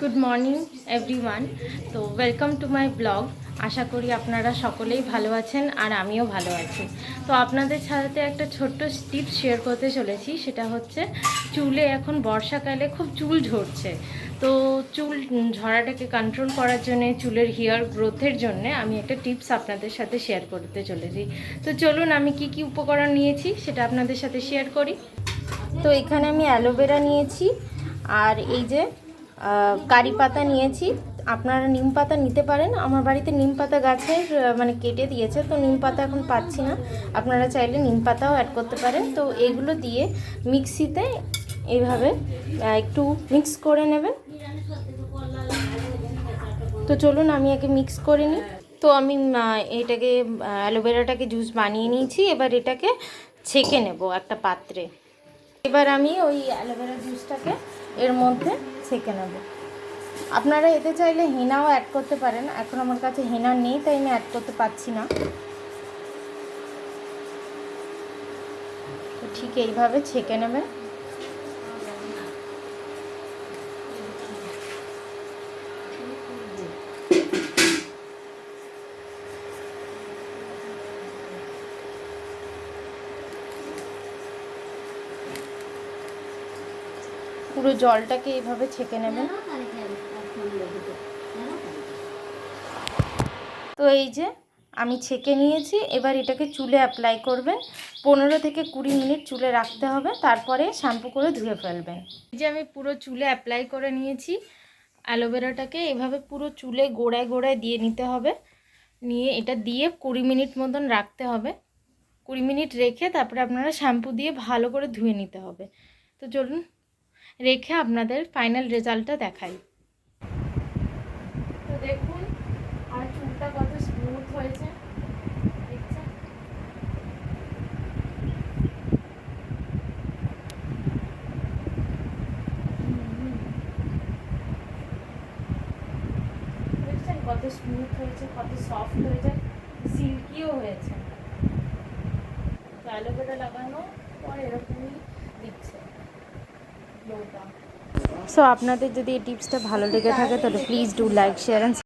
Good morning everyone. তো welcome to my blog. আশা করি আপনারা সকলেই ভালো আছেন আর আমিও ভালো আছি। তো আপনাদের সাথে একটা ছোট্ট টিপস শেয়ার করতে চলেছি, সেটা হচ্ছে চুলে এখন বর্ষাকালে খুব চুল ঝরছে। তো চুল ঝরাটাকে কন্ট্রোল করার জন্য, চুলের হেয়ার গ্রোথের জন্য আমি একটা টিপস আপনাদের সাথে শেয়ার করতে চলেছি। তো চলুন আমি কি কি উপকরণ নিয়েছি সেটা আপনাদের সাথে শেয়ার করি। তো এখানে আমি অ্যালোভেরা নিয়েছি, আর এই যে কারি পাতা নিয়েছি। আপনারা নিম পাতা নিতে পারেন। আমার বাড়িতে নিম পাতা গাছের মানে কেটে দিয়েছে, তো নিম পাতা এখন পাচ্ছি না। আপনারা চাইলে নিম পাতাও অ্যাড করতে পারেন। তো এগুলো দিয়ে মিক্সিতে এইভাবে একটু মিক্স করে নেবেন। তো চলুন আমি আগে মিক্স করে নিই। তো আমি এটাকে অ্যালোভেরাটাকে জুস বানিয়ে নিয়েছি। এবার এটাকে ছেঁকে নেব একটা পাত্রে। এবার আমি ওই অ্যালোভেরা জুসটাকে এর মধ্যে ছেঁকে নেব। আপনারা এতে চাইলে হেনাও অ্যাড করতে পারেন। এখন আমার কাছে হেনা নেই, তাই আমি অ্যাড করতে পারছি না। তো ঠিক এইভাবে ছেঁকে নেবেন। পুরো জলটাকে এইভাবে ছেঁকে নেবেন। তো এই যে আমি ছেঁকে নিয়েছি। এবার এটাকে চুলে অ্যাপ্লাই করবেন। 15 থেকে 20 মিনিট চুলে রাখতে হবে, তারপরে শ্যাম্পু করে ধুয়ে ফেলবেন। এই যে আমি পুরো চুলে অ্যাপ্লাই করে নিয়েছি। অ্যালোভেরাটাকে এভাবে পুরো চুলে গোড়ায় গোড়ায় দিয়ে নিতে হবে। নিয়ে এটা দিয়ে 20 মিনিট মতন রাখতে হবে। 20 মিনিট রেখে তারপরে আপনারা শ্যাম্পু দিয়ে ভালো করে ধুয়ে নিতে হবে। তো চলুন রেখে আপনাদের ফাইনাল রেজাল্টটা দেখাই। তো দেখুন আমার চুলটা কত স্মুথ হয়েছে, দেখছেন? দেখছেন কত স্মুথ হয়েছে, কত সফট হয়েছে, সিল্কিও হয়েছে। তো অ্যালোভেরা লাগানো পর এরকমই দিচ্ছে গ্লোটা। সো আপনাদের যদি এই টিপসটা ভালো লেগে থাকে তাহলে please do like, share and